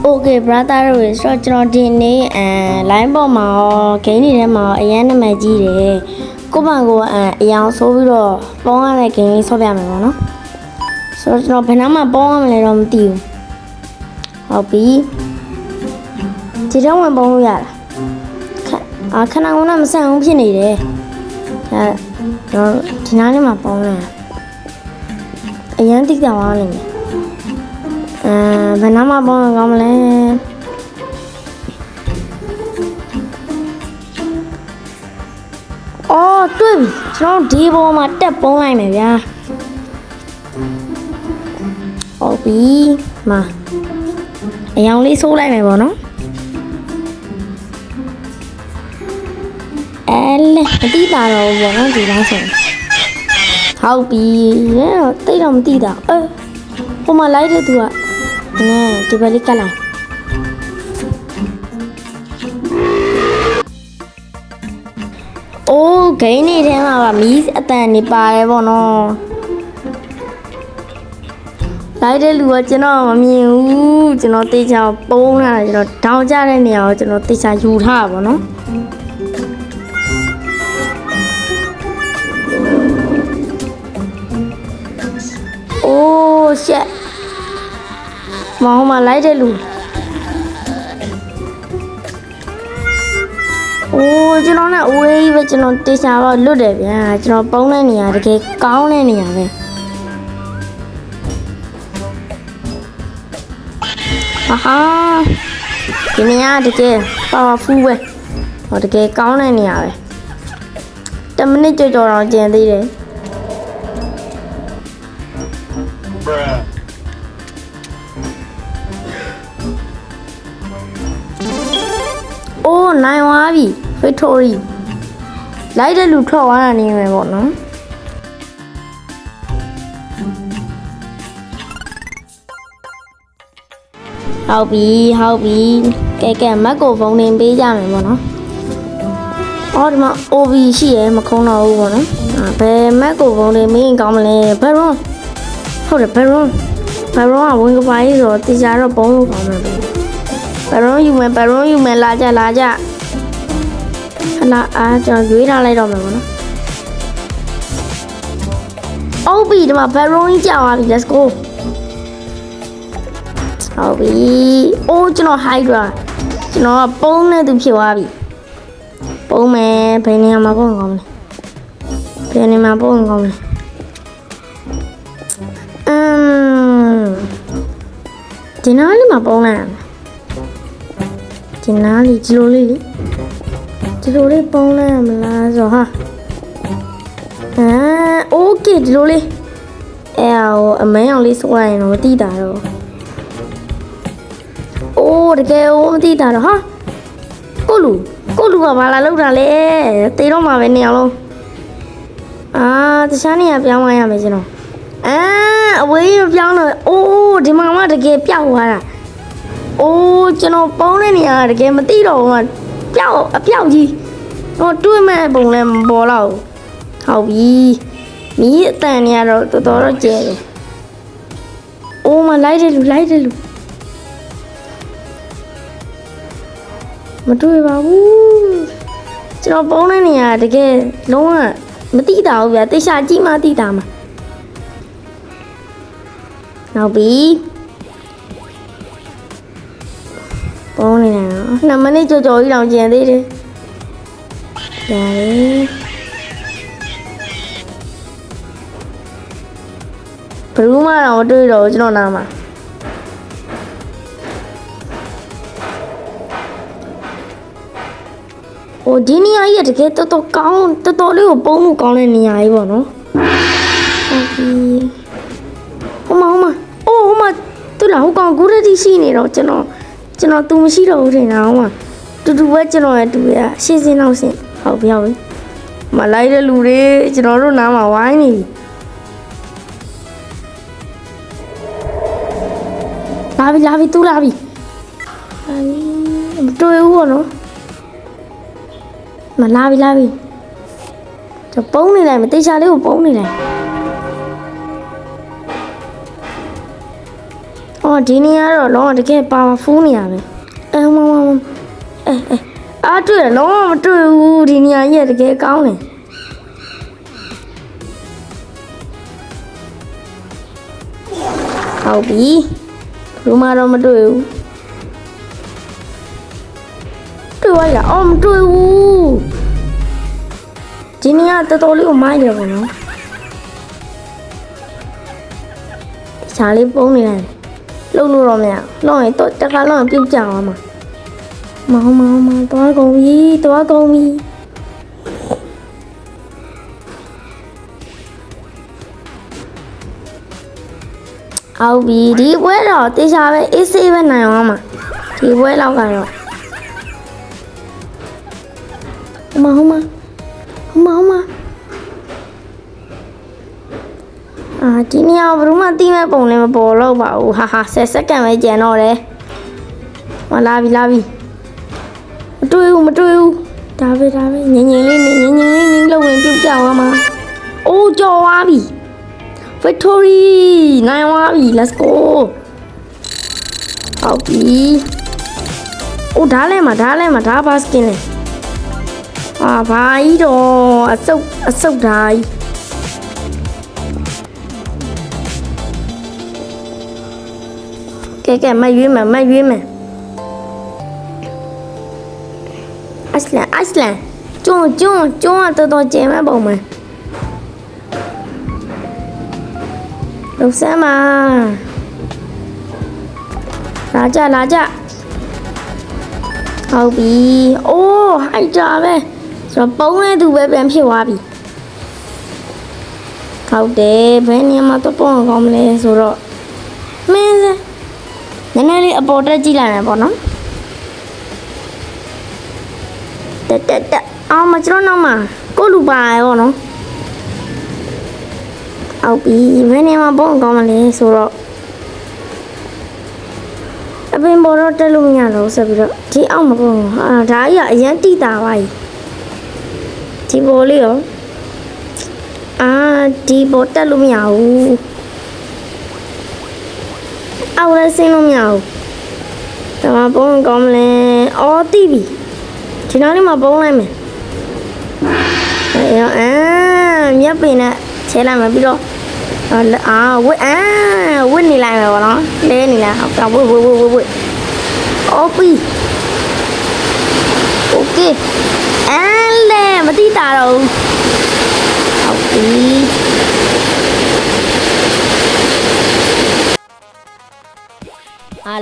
Okay brother တို့ဆိုတော့ကျွန်တော်ဒီနေ့ line ပေါ်မှာဂိမ်းတွေထဲမှာအရန်နာမည်ကြီးတယ်ကိုယ့်ဘာကိုအယောင်ဆိုးပြီးတော့ပေါင်းရတဲ့ဂိမ်းလေးဆော့ပြမယ်ပေါ့နော်ဆိုတော့ကျွန်တော်ဘယ်နှမှာပေါင်းရမလဲတော့မသိဘူးဟုတ်ပြီဒီတော့ဝင်ပေါင်းလို့ရလားခဏကမဆန်ဘူးဖြစ်နေတယ်ကျွန်တော်ဒီနားလေးမှာပေါင်းလိုက်အရန်တိကျသွားလိမ့်မယ်ဘယ်နှမှာပေါင်းရကောင်းမလဲအော်တွေ့ပြီကျွန်တော်ဒီပေါ်မှာတက်ပုံးလိုက်မယ်ဗျာဟုတ်ပြီမှာအယောင်လေးဆိုးလိုက်မယ်ပေါ့နော်လဲမတိတာတော့ဘောနော်ဒီလားဆိုဟုတ်ပြီရဲတော့တိတ်တော့မတိတာဟိုမှာလိုက်တဲ့သူကဒီဘက်လေးကတ်လိုက်အိုးဂိမ်းနေထဲမှာပါမီးအတန်နေပါတယ်ပေါ့နော်လိုက်တဲ့လူကကျွန်တော်မမြင်ဘူးကျွန်တော်တေချာပုံးလာကျွန်တော်တောင်းကြတဲ့နေရာကိုကျွန်တော်တေချာယူထားပါပေါ့နော်ရှက်မောင်မလိုက်တဲ့လူကျွန်တော်နဲ့အဝေးပဲကျွန်တော်တေချာတော့လွတ်တယ်ဗျာကျွန်တော်ပုံးတဲ့နေရာတကယ်ကောင်းတဲ့နေရာပဲဟာဒီနေရာတကယ် powerful ပဲဟောတကယ်ကောင်းတဲ့နေရာပဲ10မိနစ်ကြော်တော့ကျန်သေးတယ်နိုင်သွားပြီ Victory လိုက်တဲ့လူထွက်သွားတာနေမယ်ပေါ့နော်ဟုတ်ပြီကဲမက်ကိုဖုန်းနေပေးကြမယ်ပေါ့နော်အော်ဒီမှာ OB ရှိရမခုံးတော့ဘူးပေါ့နော်ဘယ်မက်ကိုဖုန်းနေမင်းကောင်းမလဲဘယ်ရောဟုတ်တယ်ဘယ်ရောကဝင်ကပါရေးဆိုတော့တေချာတော့ပုံးလို့ကောင်းမယ်ပေါ့ဘယ်ရောယူမယ်လာကြခဏကျွန်တော်ရွေးထားလိုက်တော့မယ်ပေါ့နော်။အော်ပြီဒီမှာဘယ်ရောကြီးကြောက်သွားပြီ let's go ဟုတ်ပြီ။အိုးကျွန်တော် Hydra ကျွန်တော်ကပုံးနေသူဖြစ်သွားပြီ။ပုံးမယ်ဘယ်နေရာမှာပုံးကောင်းလဲ။ဒီနားလေးမှာပုံးလိုက်ဒီနားလေးဒီလိုလေးပုံးလိုက်မလားဆိုဟာโอเคဒီလိုလေးအမန်းအောင်လေးစိုးလိုက်ရင်တော့မတိတာတော့တကယ်မတိတာတော့ဟာကိုလူကဘာလာလောက်တာလဲတေတော့မှာပဲနေအောင်လုံးတခြားနေရာပြောင်းသွားရမယ်ကျွန်တော်အဝေးပြောင်းတော့ဒီမှာမှတကယ်ပျောက်သွားတာကျွန်တော်ပေါင်းတဲ့နေရာတကယ်မသိတော့ဘူးအပျောက်ကြီးတွေးမဲ့ပုံလည်းမပေါ်တော့ဟုတ်ပြီမီးအတန်နေရတော့တော်တော်ကျဲတယ်မလိုက်တဲ့လူမတွေ့ပါဘူးကျွန်တော်ပေါင်းတဲ့နေရာတကယ်လုံးဝမသိတာဘူးဗျာတေချာကြည့်မှသိတာမှာနောက်ပြီးပေါင်းနေတာ2မိနစ်ကြော်ကြီးတောင်ကျန်သေးတယ်ရတယ်ဘယ်သူမှတော့တွေ့တော့ကျွန်တော်နားမှာဒီနေရာကြီးတကယ်တော်ကောင်းတော်လေးကိုပုံးလို့ကောင်းတဲ့နေရာကြီးပေါ့နော်ဟုတ်ပြီဟိုမှာသူ့လာဟိုကောင်ကိုရတီရှိနေတော့ကျွန်တော်သူမရှိတော့ဘူးထင်တာဟိုမှာတူပဲကျွန်တော်ရဲ့တူရရှင်းစင်းတော့စင်ဟုတ်ပြီမလိုက်တဲ့လူတွေကျွန်တော်တို့နားမှာဝိုင်းနေပြီလာပြီသူလာပြီမတွေ့ဘူးပေါ့နော်မလာပြီကျွန်တော်ပုံးနေလိုက်မတေချာလေးကိုပုံးနေလိုက် ဒီနေရာတော့လုံးဝတကယ်ပါဝါဖူးနေရပဲမအားတွေ့တယ်လုံးဝမတွေ့ဘူးဒီနေရာကြီးတကယ်ကောင်းတယ်ဟုတ်ပြီဘူးမတော့မတွေ့ဘူးတွေ့ရလားမတွေ့ဘူးဒီနေရာတော်တော်လေးကိုမိုင်းတယ်ပေါ့နော်ခြားလေးပုံးနေတယ်လှုပ်လို့တော့မရလှုပ်ရင်တော့တခါလုံးပြုတ်ကြအောင်မှာမောင်သွားကုန်ပြီအောင်ပြီဒီပွဲတော့တေချာပဲအေးဆေးပဲနိုင်အောင်မှာဒီပွဲလောက်ကတော့ဟိုမှာဒီနေရာဘယ်သူမှတီးမဲ့ပုံလည်းမပေါ်တော့ပါဘူးဟာ10စက္ကန့်ပဲကျန်တော့တယ်လာပြီမတွေ့ဘူးဒါပဲငင်းလေးလောက်ဝင်ပြုတ်ကြသွားမှာအိုးကြော်သွားပြီ victory နိုင်သွားပြီ let's go ဟုတ်ပြီအိုးဓားလဲမှာဓားပါစကင်လဲဘာကြီးတော့အဆုပ်ဓားကြီးကဲမရွေးမယ်Iceland ကျွန်းကတော်ကျဲမဲ့ပုံမယ်လုံစမ်းပါလာကြဟုတ်ပြီအိုးဟိုက်တာပဲဆိုတော့ပုံနဲ့သူပဲပြန်ဖြစ်သွားပြီဟုတ်တယ်ဘယ်နေရာမှာတော့ပုံကောင်းမလဲဆိုတော့မင်းစနည်းနည်းလေးအပေါ်တက်ကြည့်လိုက်မယ်ပေါ့နော်တက်အောင်မကျွန်တော်နောက်မှာကိုလူပါရောနော်ဟုတ်ပြီဘယ်နေရာမှာပုံကောင်းမလဲဆိုတော့အပင်ပေါ်တော့တက်လို့မရတော့ဆက်ပြီးတော့ဒီအောက်မပုံဒါကြီးကအရင်တိတာပါကြီးဒီပေါ်လေးရောဒီပေါ်တက်လို့မရဘူးအောက်လည်းဆင်းလို့မရဘူးဒါမှပုံကောင်းမလဲတိပြီဒီနောက်လေးမှာပုံလိုက်မယ်မြက်ပင်နဲ့ချဲလိုက်မယ်ပြီးတော့ဝစ်နေလိုက်မယ်ပေါ့နော်လဲနေလိုက်ဝစ်ပြီโอเคလဲမတိတာတော့ဟုတ်ပြီ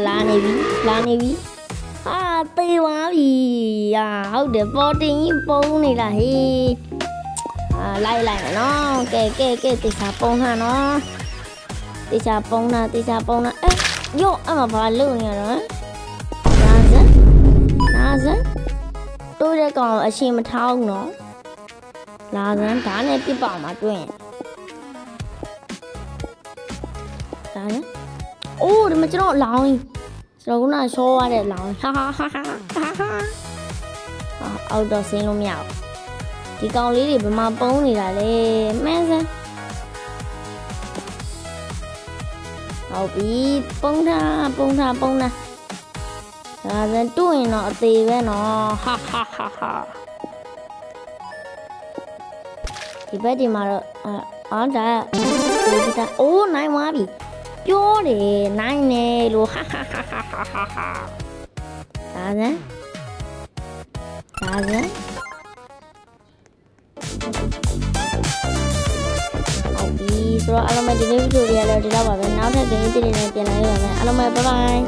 လာနေပြီသေးသွားပြီဟုတ်တယ်ပေါ်တင်ကြီးပုံနေလားဟေးလိုက်မယ်နော်ကဲတေချာပုံဟန်နော်တေချာပုံနာယော့အမဘာလုပ်နေရတော့လာစမ်းတို့တဲ့ကောင်အရှင်မထောင်းနော်လာစမ်းဓာတ်နဲ့ပြစ်ပါမှာတွေ့ရင်ဒါနဲ့အိုးဒီမှာကျွန်တော်လောင်းကျွန်တော်ကရှောရတဲ့လောင်းဟာအောက်တော့ဆင်းလို့မရဘူးဒီကောင်လေးတွေဘယ်မှာပုံးနေတာလဲမှန်းစမ်းဟုတ်ပြီပုံးတာဒါစမ်းတွေ့ရင်တော့အသေးပဲနော်ဟာဒီဘက်ဒီမှာတော့ဒါအိုးနိုင်သွားပြီပြောတယ်နိုင်နေလို့ဟာဒါစမ်းဟုတ်ပြီဆိုတော့အားလုံးပဲဒီနေ့ဗီဒီယိုလေးကတော့ဒီလောက်ပါပဲနောက်ထပ်ဂိမ်းတစ်တွေနဲ့ပြန်လာရပါမယ်အားလုံးပဲ bye bye